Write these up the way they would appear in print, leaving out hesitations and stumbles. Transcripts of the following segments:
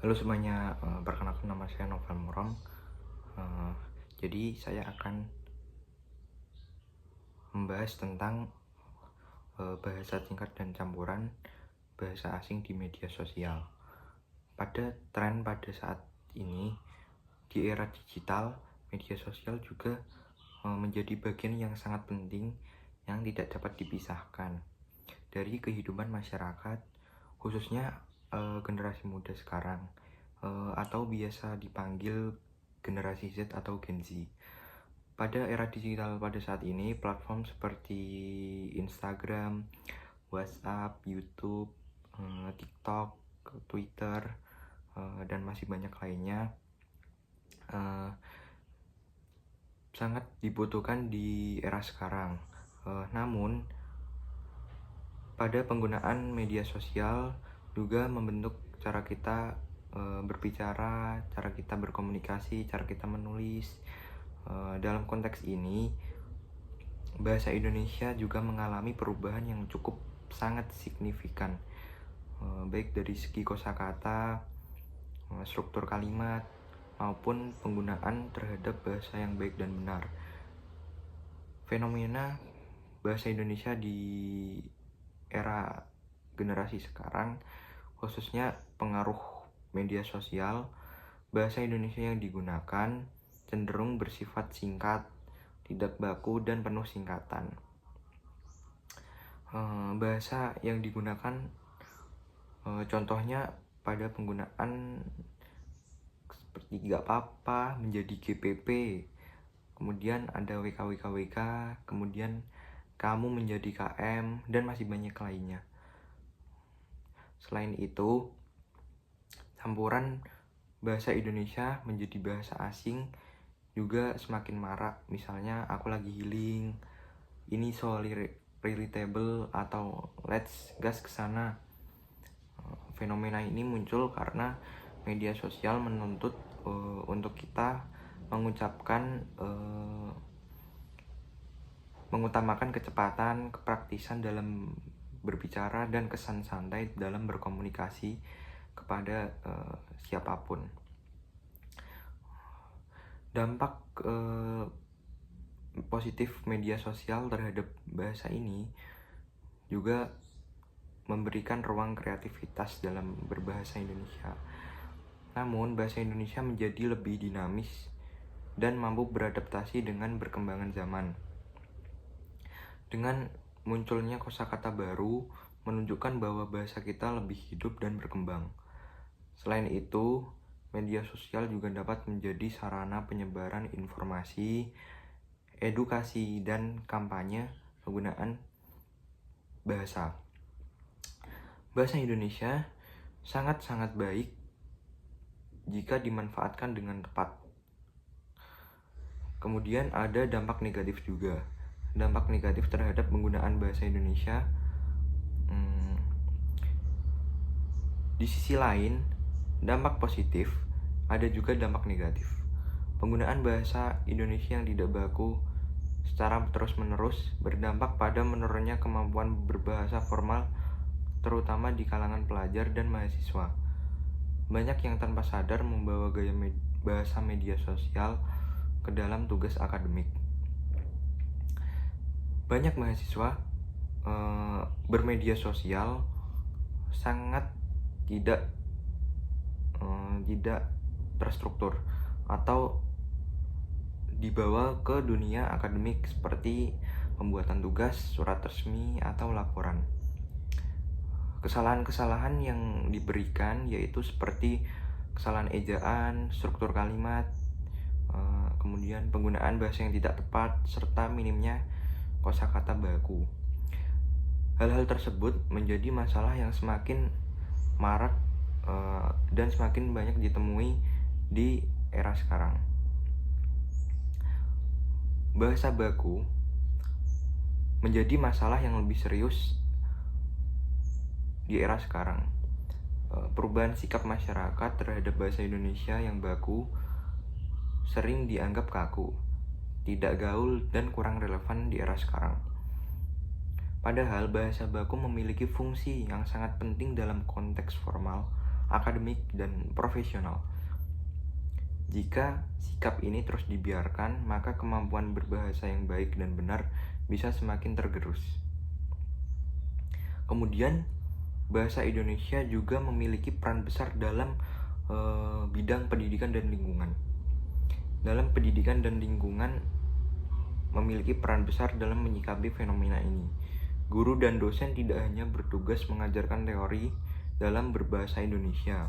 Halo semuanya, perkenalkan nama saya Novel Murom. Eh, jadi saya akan membahas tentang bahasa singkat dan campuran bahasa asing di media sosial. Pada tren pada saat ini, di era digital, media sosial juga menjadi bagian yang sangat penting yang tidak dapat dipisahkan dari kehidupan masyarakat, khususnya generasi muda sekarang, atau biasa dipanggil generasi Z atau Gen Z. Pada era digital pada saat ini, platform seperti Instagram, WhatsApp, YouTube, TikTok, Twitter, dan masih banyak lainnya eh, sangat dibutuhkan di era sekarang. Namun, pada penggunaan media sosial juga membentuk cara kita berbicara, cara kita berkomunikasi, cara kita menulis. Dalam konteks ini, bahasa Indonesia juga mengalami perubahan yang cukup sangat signifikan, baik dari segi kosakata, struktur kalimat, maupun penggunaan terhadap bahasa yang baik dan benar. Fenomena bahasa Indonesia di era generasi sekarang, khususnya pengaruh media sosial, bahasa Indonesia yang digunakan cenderung bersifat singkat, tidak baku, dan penuh singkatan. Bahasa yang digunakan contohnya pada penggunaan seperti gak apa-apa menjadi GPP, kemudian ada WKWKWK, kemudian kamu menjadi KM, dan masih banyak lainnya. Selain itu, campuran bahasa Indonesia menjadi bahasa asing juga semakin marak. Misalnya aku lagi healing, ini so relatable, atau let's gas ke sana. Fenomena ini muncul karena media sosial menuntut untuk kita mengucapkan mengutamakan kecepatan, kepraktisan dalam berbicara, dan kesan santai dalam berkomunikasi kepada siapapun. Dampak positif media sosial terhadap bahasa ini juga memberikan ruang kreativitas dalam berbahasa Indonesia. Namun, bahasa Indonesia menjadi lebih dinamis dan mampu beradaptasi dengan perkembangan zaman. Dengan munculnya kosakata baru menunjukkan bahwa bahasa kita lebih hidup dan berkembang. Selain itu, media sosial juga dapat menjadi sarana penyebaran informasi, edukasi, dan kampanye penggunaan bahasa. Bahasa Indonesia sangat-sangat baik jika dimanfaatkan dengan tepat. Kemudian ada dampak negatif juga. Dampak negatif terhadap penggunaan bahasa Indonesia. Di sisi lain, dampak positif ada juga dampak negatif. Penggunaan bahasa Indonesia yang tidak baku secara terus-menerus berdampak pada menurunnya kemampuan berbahasa formal, terutama di kalangan pelajar dan mahasiswa. Banyak yang tanpa sadar membawa gaya bahasa media sosial ke dalam tugas akademik. Banyak mahasiswa bermedia sosial sangat tidak terstruktur atau dibawa ke dunia akademik seperti pembuatan tugas, surat resmi, atau laporan. Kesalahan-kesalahan yang diberikan yaitu seperti kesalahan ejaan, struktur kalimat, kemudian penggunaan bahasa yang tidak tepat, serta minimnya kosakata baku. Hal-hal tersebut menjadi masalah yang semakin marak dan semakin banyak ditemui di era sekarang. Bahasa baku menjadi masalah yang lebih serius di era sekarang. Perubahan sikap masyarakat terhadap bahasa Indonesia yang baku sering dianggap kaku, tidak gaul, dan kurang relevan di era sekarang. Padahal bahasa baku memiliki fungsi yang sangat penting dalam konteks formal akademik, dan profesional. Jika sikap ini terus dibiarkan, maka kemampuan berbahasa yang baik dan benar bisa semakin tergerus. Kemudian, bahasa Indonesia juga memiliki peran besar dalam bidang pendidikan dan lingkungan. Dalam pendidikan dan lingkungan memiliki peran besar dalam menyikapi fenomena ini. Guru dan dosen tidak hanya bertugas mengajarkan teori dalam berbahasa Indonesia,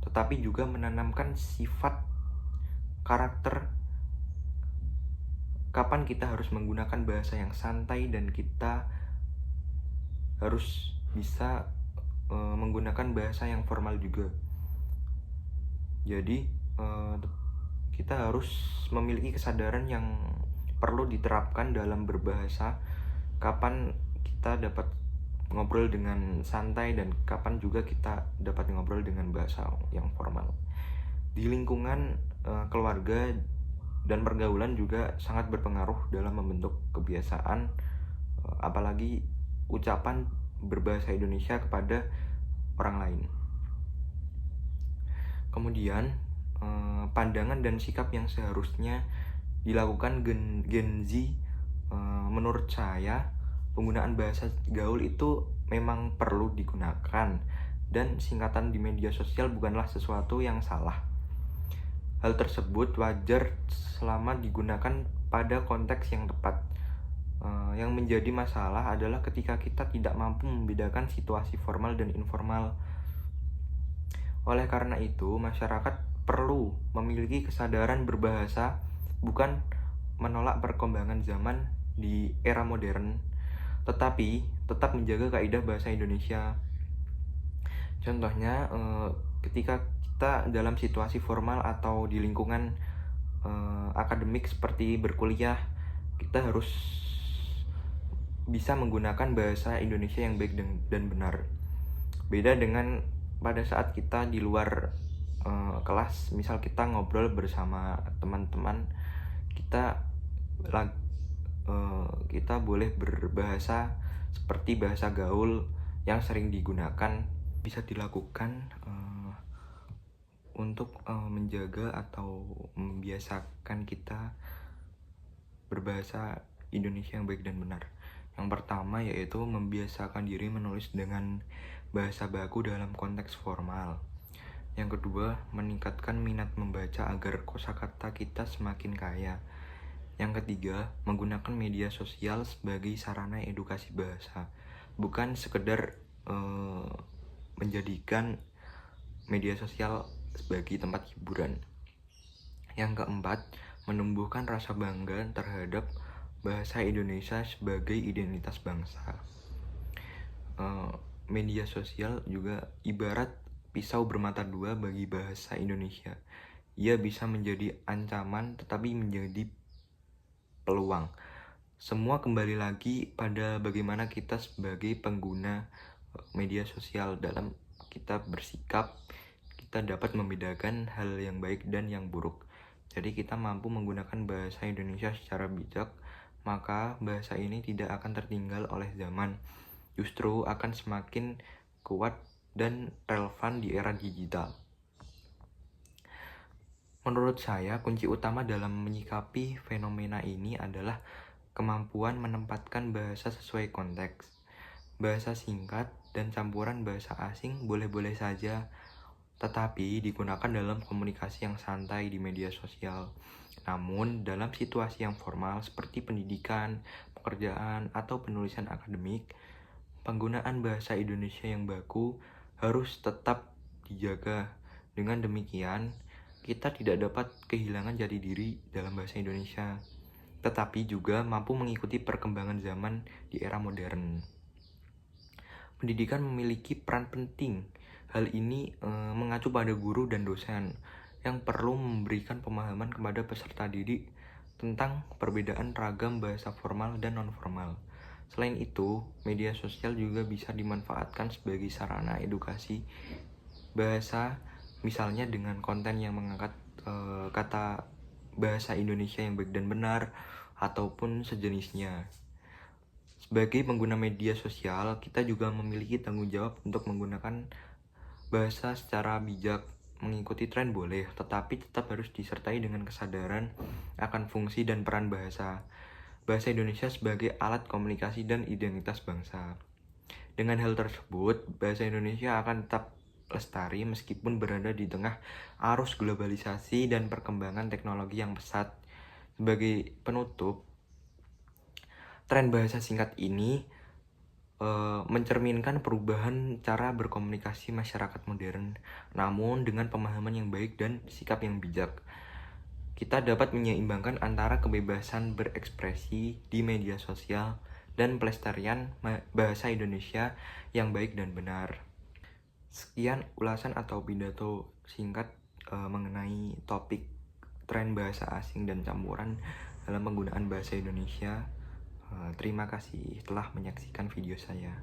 tetapi juga menanamkan sifat karakter kapan kita harus menggunakan bahasa yang santai dan kita harus bisa menggunakan bahasa yang formal juga. Jadi kita harus memiliki kesadaran yang perlu diterapkan dalam berbahasa, kapan kita dapat ngobrol dengan santai dan kapan juga kita dapat ngobrol dengan bahasa yang formal. Di lingkungan keluarga dan pergaulan juga sangat berpengaruh dalam membentuk kebiasaan, apalagi ucapan berbahasa Indonesia kepada orang lain. Kemudian pandangan dan sikap yang seharusnya dilakukan Gen Z, menurut saya penggunaan bahasa gaul itu memang perlu digunakan, dan singkatan di media sosial bukanlah sesuatu yang salah. Hal tersebut wajar selama digunakan pada konteks yang tepat. Yang menjadi masalah adalah ketika kita tidak mampu membedakan situasi formal dan informal. Oleh karena itu, masyarakat perlu memiliki kesadaran berbahasa, bukan menolak perkembangan zaman di era modern, tetapi tetap menjaga kaidah bahasa Indonesia. Contohnya, ketika kita dalam situasi formal atau di lingkungan akademik seperti berkuliah, kita harus bisa menggunakan bahasa Indonesia yang baik dan benar. Beda dengan pada saat kita di luar kelas, misal kita ngobrol bersama teman-teman, kita boleh berbahasa seperti bahasa gaul yang sering digunakan. Bisa dilakukan untuk menjaga atau membiasakan kita berbahasa Indonesia yang baik dan benar. Yang pertama yaitu membiasakan diri menulis dengan bahasa baku dalam konteks formal. Yang kedua, meningkatkan minat membaca agar kosakata kita semakin kaya. Yang ketiga, menggunakan media sosial sebagai sarana edukasi bahasa, bukan sekedar menjadikan media sosial sebagai tempat hiburan. Yang keempat, menumbuhkan rasa bangga terhadap bahasa Indonesia sebagai identitas bangsa. Media sosial juga ibarat pisau bermata dua bagi bahasa Indonesia. Ia bisa menjadi ancaman tetapi menjadi peluang. Semua kembali lagi pada bagaimana kita sebagai pengguna media sosial dalam kita bersikap. Kita dapat membedakan hal yang baik dan yang buruk. Jadi kita mampu menggunakan bahasa Indonesia secara bijak, maka bahasa ini tidak akan tertinggal oleh zaman, justru akan semakin kuat dan relevan di era digital. Menurut saya, kunci utama dalam menyikapi fenomena ini adalah kemampuan menempatkan bahasa sesuai konteks. Bahasa singkat dan campuran bahasa asing boleh-boleh saja, tetapi digunakan dalam komunikasi yang santai di media sosial. Namun, dalam situasi yang formal seperti pendidikan, pekerjaan, atau penulisan akademik, penggunaan bahasa Indonesia yang baku harus tetap dijaga. Dengan demikian, kita tidak dapat kehilangan jati diri dalam bahasa Indonesia, tetapi juga mampu mengikuti perkembangan zaman di era modern. Pendidikan memiliki peran penting. Hal ini mengacu pada guru dan dosen yang perlu memberikan pemahaman kepada peserta didik tentang perbedaan ragam bahasa formal dan non-formal. Selain itu, media sosial juga bisa dimanfaatkan sebagai sarana edukasi bahasa, misalnya dengan konten yang mengangkat kata bahasa Indonesia yang baik dan benar ataupun sejenisnya. Sebagai pengguna media sosial, kita juga memiliki tanggung jawab untuk menggunakan Bahasa secara bijak mengikuti tren boleh, tetapi tetap harus disertai dengan kesadaran akan fungsi dan peran bahasa Indonesia sebagai alat komunikasi dan identitas bangsa. Dengan hal tersebut, bahasa Indonesia akan tetap lestari meskipun berada di tengah arus globalisasi dan perkembangan teknologi yang pesat. Sebagai penutup, tren bahasa singkat ini mencerminkan perubahan cara berkomunikasi masyarakat modern, namun dengan pemahaman yang baik dan sikap yang bijak. Kita dapat menyeimbangkan antara kebebasan berekspresi di media sosial dan pelestarian bahasa Indonesia yang baik dan benar. Sekian ulasan atau pidato singkat mengenai topik tren bahasa asing dan campuran dalam penggunaan bahasa Indonesia. Terima kasih telah menyaksikan video saya.